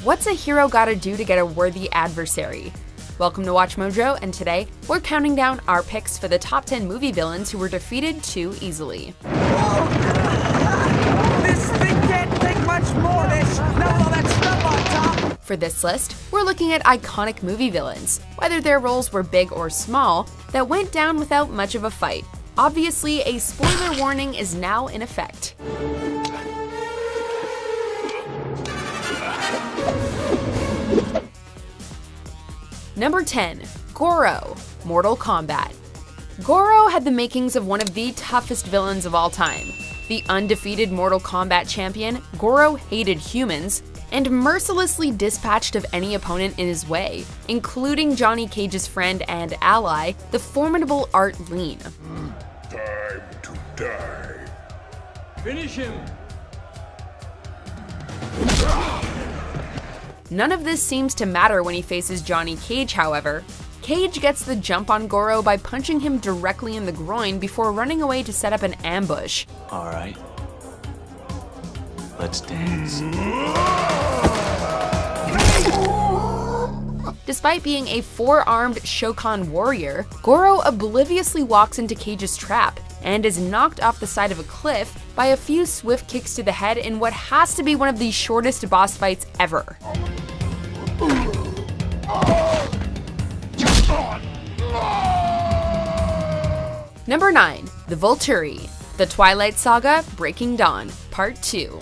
What's a hero gotta do to get a worthy adversary? Welcome to Watch Mojo, and today we're counting down our picks for the top 10 movie villains who were defeated too easily. This thing can't take much more of this. Now all that stuff on top. For this list, we're looking at iconic movie villains, whether their roles were big or small, that went down without much of a fight. Obviously, a spoiler warning is now in effect. Number 10. Goro, Mortal Kombat. Goro had the makings of one of the toughest villains of all time. The undefeated Mortal Kombat champion, Goro hated humans and mercilessly dispatched of any opponent in his way, including Johnny Cage's friend and ally, the formidable Art Lean. Time to die. Finish him! None of this seems to matter when he faces Johnny Cage, however. Cage gets the jump on Goro by punching him directly in the groin before running away to set up an ambush. All right. Let's dance. Despite being a four-armed Shokan warrior, Goro obliviously walks into Cage's trap and is knocked off the side of a cliff by a few swift kicks to the head in what has to be one of the shortest boss fights ever. Number 9. The Volturi, The Twilight Saga: Breaking Dawn, Part 2.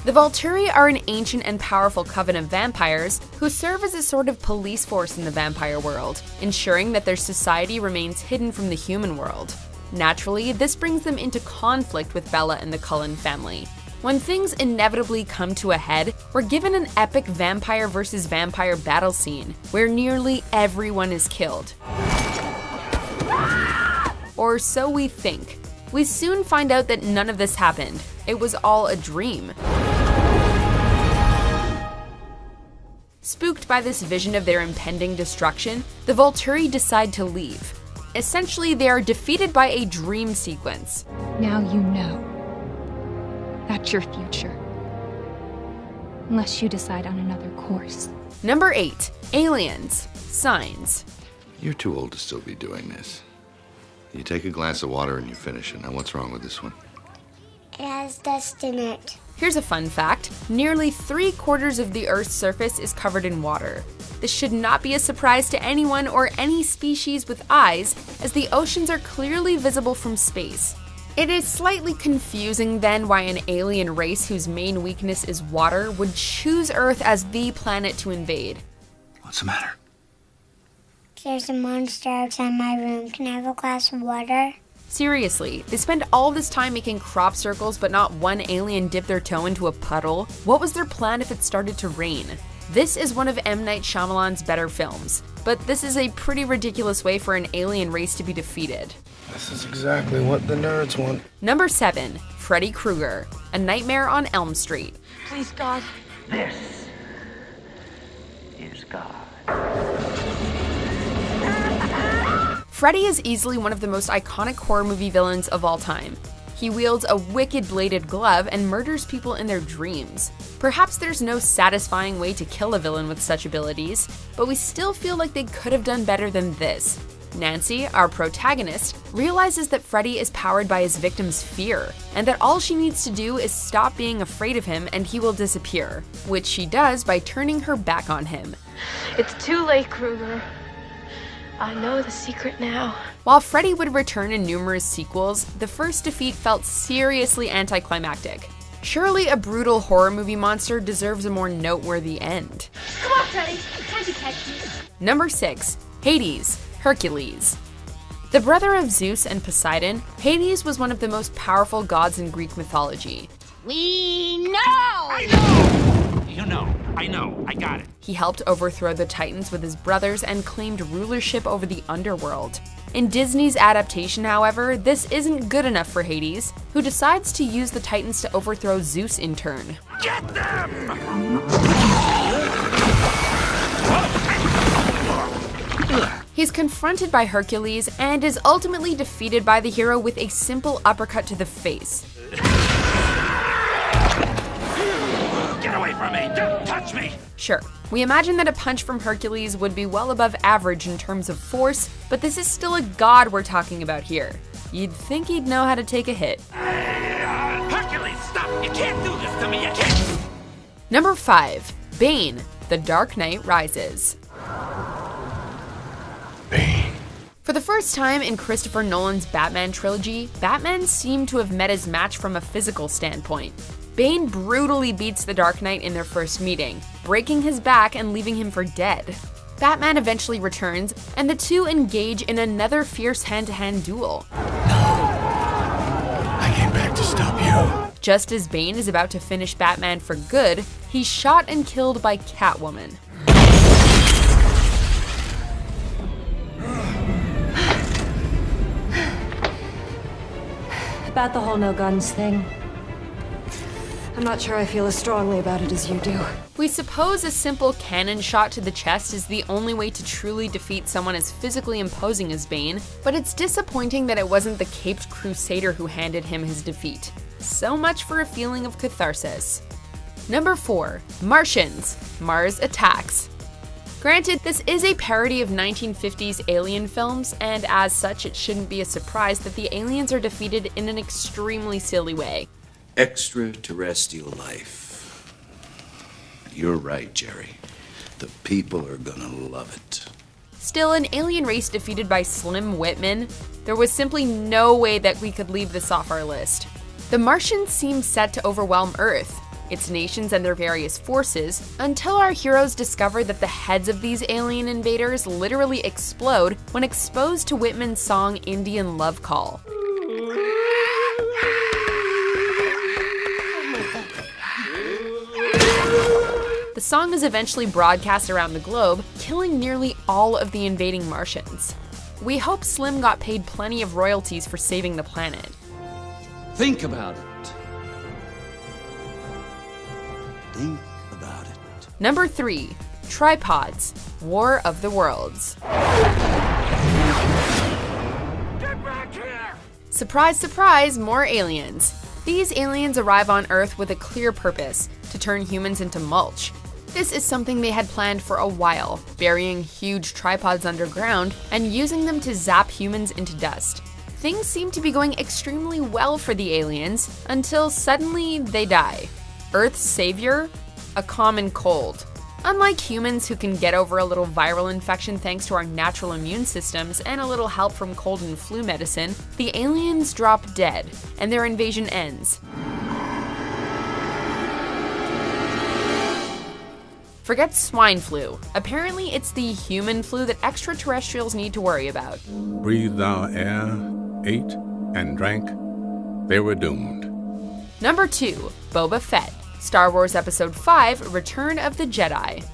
The Volturi are an ancient and powerful coven of vampires who serve as a sort of police force in the vampire world, ensuring that their society remains hidden from the human world. Naturally, this brings them into conflict with Bella and the Cullen family. When things inevitably come to a head, we're given an epic vampire versus vampire battle scene, where nearly everyone is killed. Or so we think. We soon find out that none of this happened. It was all a dream. Spooked by this vision of their impending destruction, the Volturi decide to leave. Essentially, they are defeated by a dream sequence. Now you know. That's your future. Unless you decide on another course. Number 8. Aliens. Signs. You're too old to still be doing this. You take a glass of water and you finish it. Now what's wrong with this one? It has dust in it. Here's a fun fact. Nearly 3/4 of the Earth's surface is covered in water. This should not be a surprise to anyone or any species with eyes, as the oceans are clearly visible from space. It is slightly confusing then why an alien race whose main weakness is water would choose Earth as the planet to invade. What's the matter? There's a monster outside my room. Can I have a glass of water? Seriously, they spend all this time making crop circles but not one alien dip their toe into a puddle? What was their plan if it started to rain? This is one of M. Night Shyamalan's better films, but this is a pretty ridiculous way for an alien race to be defeated. This is exactly what the nerds want. Number 7. Freddy Krueger, A Nightmare on Elm Street. Please, God. This is God. Freddy is easily one of the most iconic horror movie villains of all time. He wields a wicked bladed glove and murders people in their dreams. Perhaps there's no satisfying way to kill a villain with such abilities, but we still feel like they could have done better than this. Nancy, our protagonist, realizes that Freddy is powered by his victim's fear, and that all she needs to do is stop being afraid of him and he will disappear, which she does by turning her back on him. It's too late, Krueger. I know the secret now. While Freddy would return in numerous sequels, the first defeat felt seriously anticlimactic. Surely a brutal horror movie monster deserves a more noteworthy end. Come on, Freddy. Time to catch me. Number 6. Hades, Hercules. The brother of Zeus and Poseidon, Hades was one of the most powerful gods in Greek mythology. We know! I know! You know. I know. I got it. He helped overthrow the Titans with his brothers and claimed rulership over the underworld. In Disney's adaptation, however, this isn't good enough for Hades, who decides to use the Titans to overthrow Zeus in turn. Get them! He's confronted by Hercules and is ultimately defeated by the hero with a simple uppercut to the face. Get away from me! Don't touch me! Sure, we imagine that a punch from Hercules would be well above average in terms of force, but this is still a god we're talking about here. You'd think he'd know how to take a hit. Hercules, stop! You can't do this to me! You can't! Number 5. Bane, The Dark Knight Rises. Bane. For the first time in Christopher Nolan's Batman trilogy, Batman seemed to have met his match from a physical standpoint. Bane brutally beats the Dark Knight in their first meeting, breaking his back and leaving him for dead. Batman eventually returns, and the two engage in another fierce hand-to-hand duel. I came back to stop you. Just as Bane is about to finish Batman for good, he's shot and killed by Catwoman. About the whole no guns thing. I'm not sure I feel as strongly about it as you do. We suppose a simple cannon shot to the chest is the only way to truly defeat someone as physically imposing as Bane, but it's disappointing that it wasn't the caped crusader who handed him his defeat. So much for a feeling of catharsis. Number 4. Martians, Mars Attacks. Granted, this is a parody of 1950s alien films, and as such it shouldn't be a surprise that the aliens are defeated in an extremely silly way. Extraterrestrial life. You're right, Jerry. The people are gonna love it. Still, an alien race defeated by Slim Whitman? There was simply no way that we could leave this off our list. The Martians seem set to overwhelm Earth, its nations and their various forces, until our heroes discover that the heads of these alien invaders literally explode when exposed to Whitman's song Indian Love Call. The song is eventually broadcast around the globe, killing nearly all of the invading Martians. We hope Slim got paid plenty of royalties for saving the planet. Think about it. Think about it. Number 3. Tripods, War of the Worlds. Get back here! Surprise, surprise, more aliens. These aliens arrive on Earth with a clear purpose, to turn humans into mulch. This is something they had planned for a while, burying huge tripods underground and using them to zap humans into dust. Things seem to be going extremely well for the aliens, until suddenly they die. Earth's savior? A common cold. Unlike humans who can get over a little viral infection thanks to our natural immune systems and a little help from cold and flu medicine, the aliens drop dead, and their invasion ends. Forget swine flu. Apparently it's the human flu that extraterrestrials need to worry about. Breathed our air, ate, and drank. They were doomed. Number 2. Boba Fett. Star Wars Episode 5, Return of the Jedi.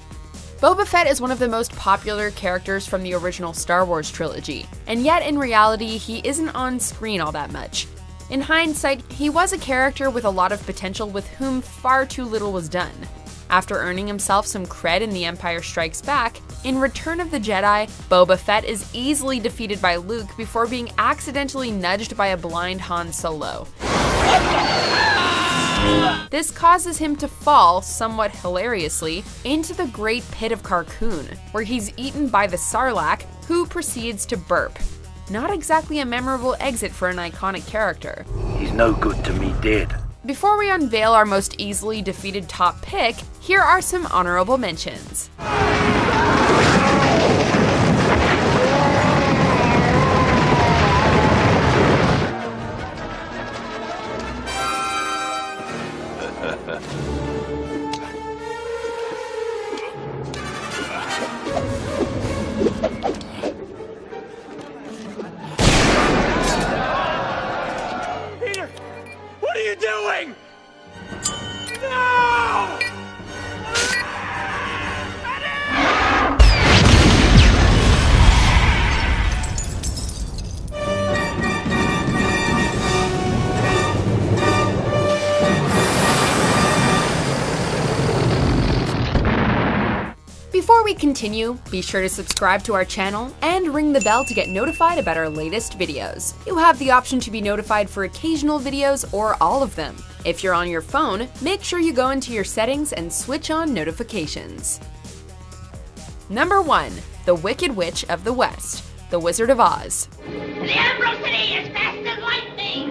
Boba Fett is one of the most popular characters from the original Star Wars trilogy, and yet in reality he isn't on screen all that much. In hindsight, he was a character with a lot of potential with whom far too little was done. After earning himself some cred in The Empire Strikes Back, in Return of the Jedi, Boba Fett is easily defeated by Luke before being accidentally nudged by a blind Han Solo. This causes him to fall, somewhat hilariously, into the Great Pit of Carkoon, where he's eaten by the Sarlacc, who proceeds to burp. Not exactly a memorable exit for an iconic character. He's no good to me dead. Before we unveil our most easily defeated top pick, here are some honorable mentions. Peter, what are you doing? No! Before we continue, be sure to subscribe to our channel and ring the bell to get notified about our latest videos. You have the option to be notified for occasional videos or all of them. If you're on your phone, make sure you go into your settings and switch on notifications. Number 1. The Wicked Witch of the West, The Wizard of Oz. The Emerald City is fast as lightning!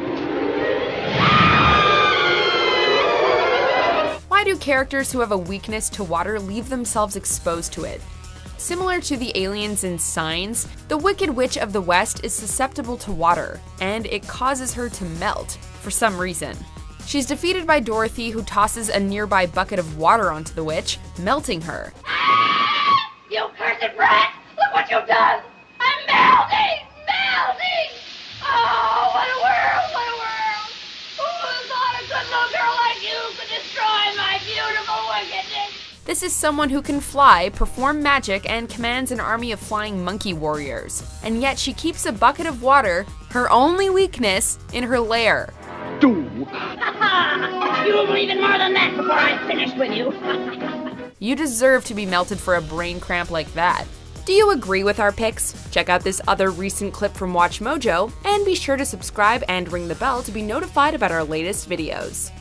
Why do characters who have a weakness to water leave themselves exposed to it? Similar to the aliens in Signs, the Wicked Witch of the West is susceptible to water, and it causes her to melt for some reason. She's defeated by Dorothy, who tosses a nearby bucket of water onto the witch, melting her. You cursed brat! Look what you've done! I'm melting! Melting! Oh, what a world! What a world! Who would have thought a good little girl like you could destroy my beautiful wickedness? This is someone who can fly, perform magic, and commands an army of flying monkey warriors. And yet she keeps a bucket of water, her only weakness, in her lair. You will believe in more than that before I'm finished with you. You deserve to be melted for a brain cramp like that. Do you agree with our picks? Check out this other recent clip from Watch Mojo, and be sure to subscribe and ring the bell to be notified about our latest videos.